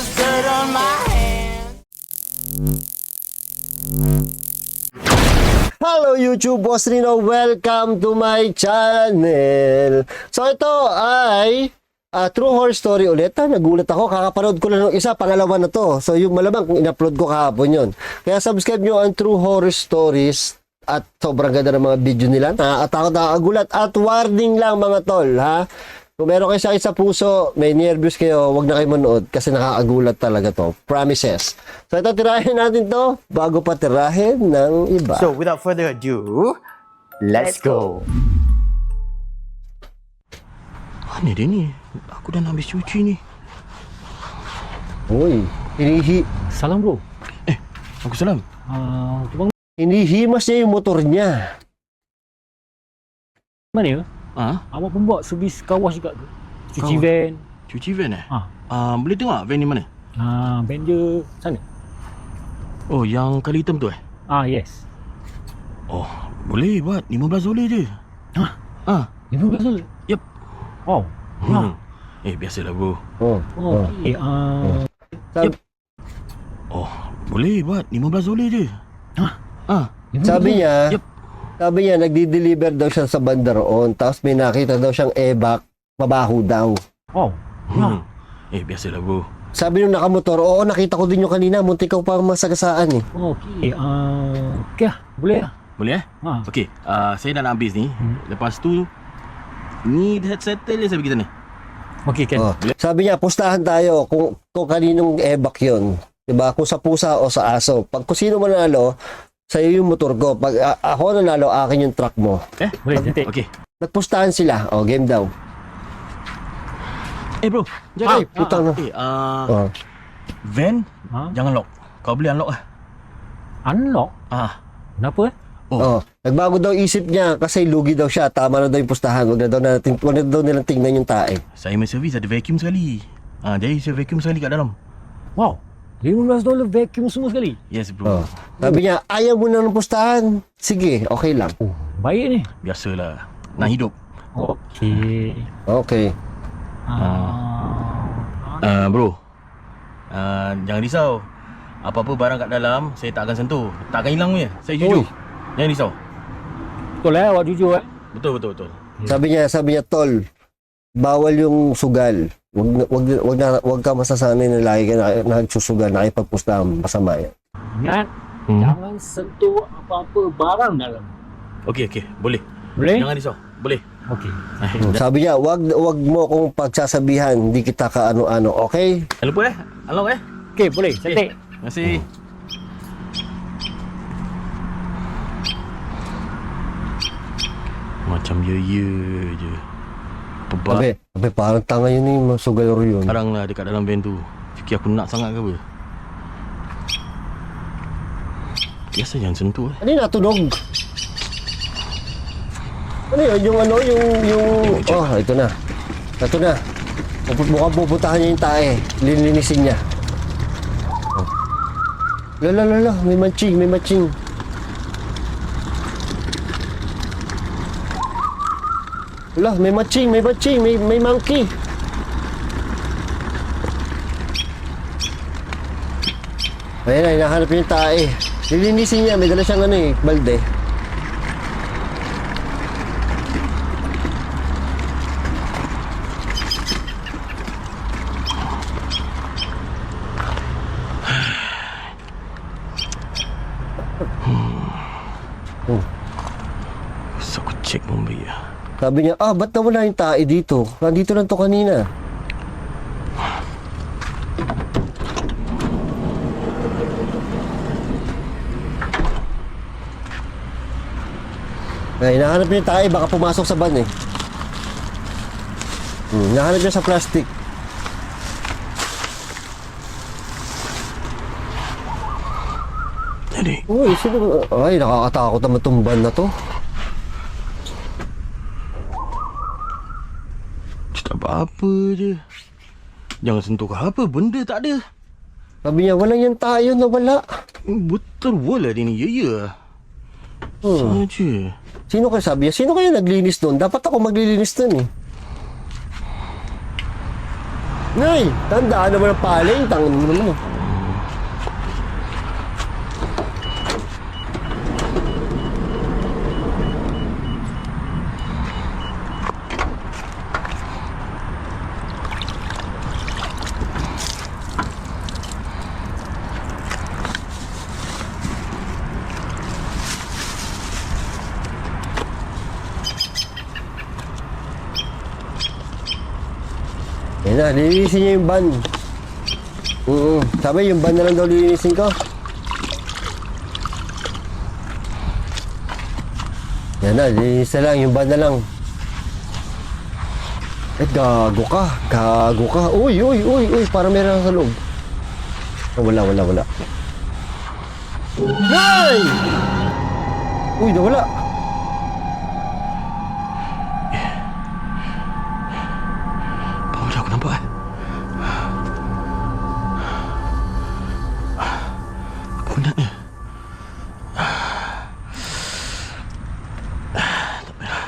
there's dirt on my hands. Hello YouTube, Boss Rino. Welcome to my channel. So ito ay True Horror Story ulit. Nagulat ako, kakapanood ko lang ng isa, pangalawa na to. So yung malamang kung in-upload ko kahapon yun. Kaya subscribe nyo ang True Horror Stories. At sobrang ganda ng mga video nila. Nakakatakot, nakakagulat. At warning lang mga tol, ha? Kung meron kayo sakit sa puso, may nervous kayo, huwag na kayo manood kasi nakakagulat talaga to. Promises. So ito, tirahin natin to bago pa tirahin ng iba. So, without further ado, let's go. Mana dia ni? Aku dah nak habis cuci ni. Uy, Salam bro. Aku salam. Bang hinihimas niya yung motor niya. mana ya? Awak pun buat servis car wash juga ke? Cuci Car wash? van. Cuci van eh? Ha. Boleh tengok van ni mana? Van dia sana. Oh, yang kali hitam tu eh? Yes. Oh, boleh buat. $15 je. $15. Yep. Wow. Biasalah bro. Okay. Sab- Oh, boleh buat. $15 je. Sabi niya, Yep. sabi niya, nagdi-deliver daw siya sa banda roon. Tapos may nakita daw siyang e-back, mabaho daw. Wow. Biasalah bro. Sabi nung nakamotor, oo, nakita ko din yung kanina. Muntik ko pa masagasaan eh. Okay. Okay lah. Boleh lah. Boleh eh? Okey, saya dah nak habis ni. Lepas tu, ni dah settle je sampai kita ni. Okay kan. Sabi niya, pustahan tayo kung kaninong e-back yun. Diba? Kung sa pusa o sa aso. Pag kung sino manalo, sa'yo yung motor ko. Pag ako nanalo, akin yung truck mo. Boleh cantik. Okey. Nagpustahan sila. O, game daw. Bro, jangan. Putang na. Van, jangan lock. Kau boleh unlock lah. Unlock? Kenapa Nagbago daw isip niya kasi lugi daw siya. Tama na daw yung pustahan. Huwag na daw nilang tingnan yung tae. Saya main servis ada vacuum sekali. Jadi saya vacuum sekali kat dalam. Wow. $15 vacuum semua sekali. Yes bro. Sabi niya, ayaw mo na ng pustahan. Sige, okay lang. Baik ni. Biasalah. Nak hidup. Okay. Okay. Bro. Jangan risau. Apa-apa barang kat dalam saya tak akan sentuh. Tak akan hilang punya. Saya jujur. Jangan risau. Betul lah awak jujur Betul. Sabi niya, tol, bawal yung sugal. Wag ka masasanay na lagi ka nagsusugal, nakipagpustahan, masama yan. Ingat, jangan sentuh apa-apa barang dalam. Okey. Boleh. Boleh? Jangan risau. Boleh. Okey. Sabi niya, wag mo kong pagsasabihan, hindi kita ka ano-ano, okay? Jangan lupa unlock Okey, boleh. Cantik. Terima kasih. Macam ya je. Pebat. Sabi, parang tanga yun ni sugal yun. Sekarang lah dekat dalam van tu. Fikir aku nak sangat ke apa? Biasa jangan sentuh Ano yung natunog? Ano yun? Ito na. Mukhang pupuntahan niya yung tae. Linlinisin niya. Lala, may matching. Wala, may matching, may monkey. Ayan, hinahanap yung tae. Lilinisin niya, may dala siyang balde. So aku cek pun baik lah. Sabi niya, ba't nawala yung tae dito? Nandito lang to kanina. Ay, hinahanap niya yung tae, baka pumasok sa van eh. Hinahanap niya sa plastic. Jadi, Uy, sino? Ay, nakakatakot naman itong van na to. tak apa-apa je. Jangan sentuh ke apa, benda tak ada. Sabi niya, walang yung tayo na wala. Betul pula dia ni, ya. Saja. Sino kayo sabi niya? Sino kayo naglinis doon? Dapat ako maglilinis doon eh. Nay, tandaan naman ang paling. Tangan mo naman. Yan na, linisin niya yung van. Sabi, yung van na lang daw linisin ko. Yan na, linis na lang, yung van na lang. Eh, gago ka. Gago ka. Uy, parang meron sa loob. Oh, wala. Nay! Uy, nawala. Wala ko nampak. Apa benda ni? Tak payah.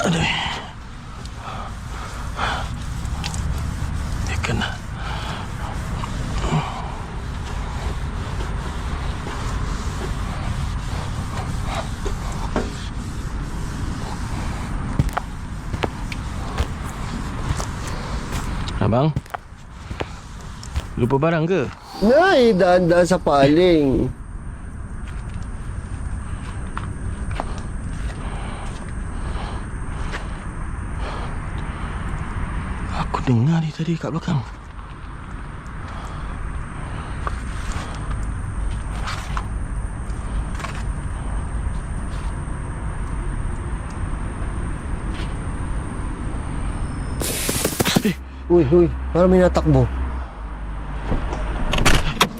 Aduh. Dia kena. Abang, lupa barang ke? Nay, daan-daan sa paling. Aku dengar dia tadi kat belakang. Uy, parang may natakbo.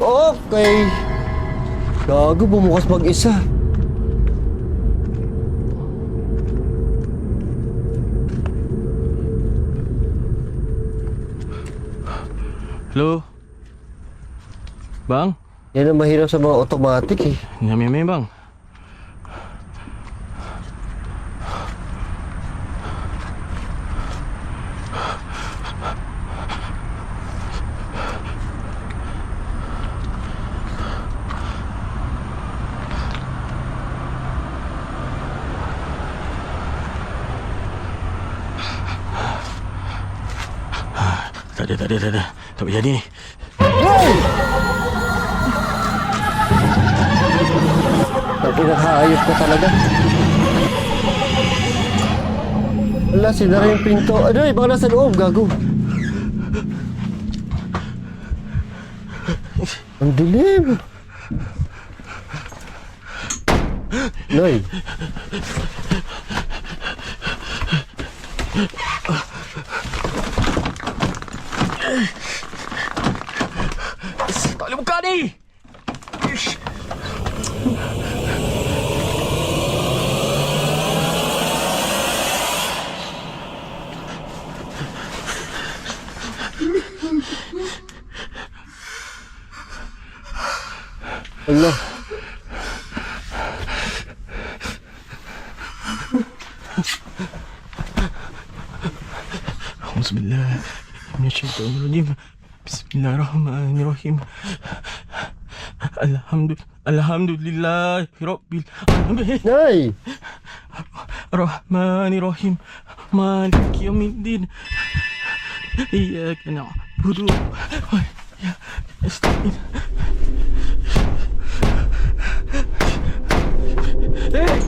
Okay. Gago, bumukas mag-isa. Hello? Bang? Yan ang mahirap sa mga automatic eh. Nyami-nyami bang? Tak ada. Tak boleh jadi ni. Tapi nakahayop ka talaga. Wala, sinara yung pinto. Adoy, baka nasa loob, gago. Ang dilim. Noy. Tak boleh buka ni! Allah. Bismillahirrahmanirrahim. Bismillahirrahmanirrahim. Alhamdulillah Rabbil Alamin. Noy. Rahmanirrahim. Maliki yaumiddin. Iyyaka na'budu wa iyyaka nasta'in. Hey!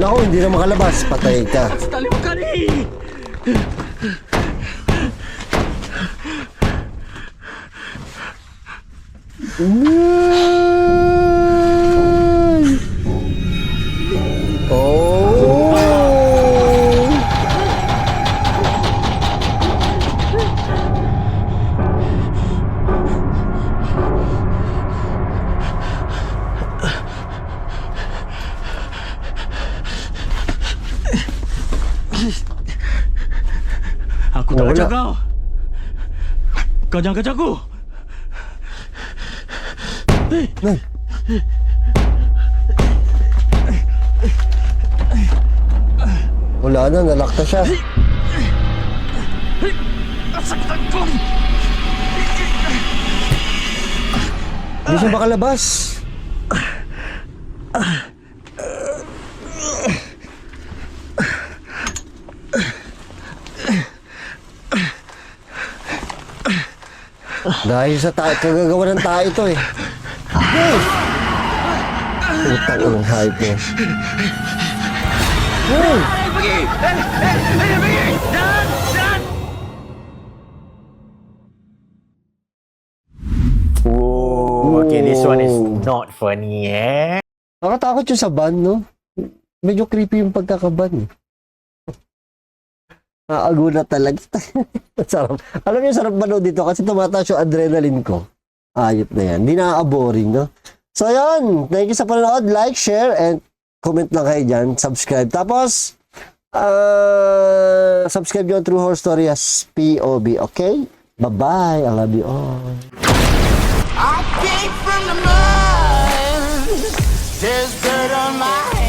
Naku, hindi na makalabas. Patay ka. Tak boleh buka ni! Noy. Oh. Aku tak Wala. kacau kau. Kau jangan kacau aku. Nay. Wala na, nalakta siya. Hindi siya makalabas. Dahil sa kagagawa ng tayo ito eh. Hey! Utang ang hype mo. Hey! Oh, okay, this one is not funny, eh? Nakatakot yung sa ban, no? Medyo creepy yung pagkakaban. Naagulat talaga. Sarap. Alam niyo, sarap manood dito kasi tumataas yung adrenaline ko. Ayop na yan. Hindi na-boring, no? So, yun. Thank you sa panonood. Like, share, and comment lang kayo dyan. Subscribe. Tapos, subscribe nyo ang True Horror Story as POB. Okay? Bye-bye. I love you all. I came from the mud. There's dirt on my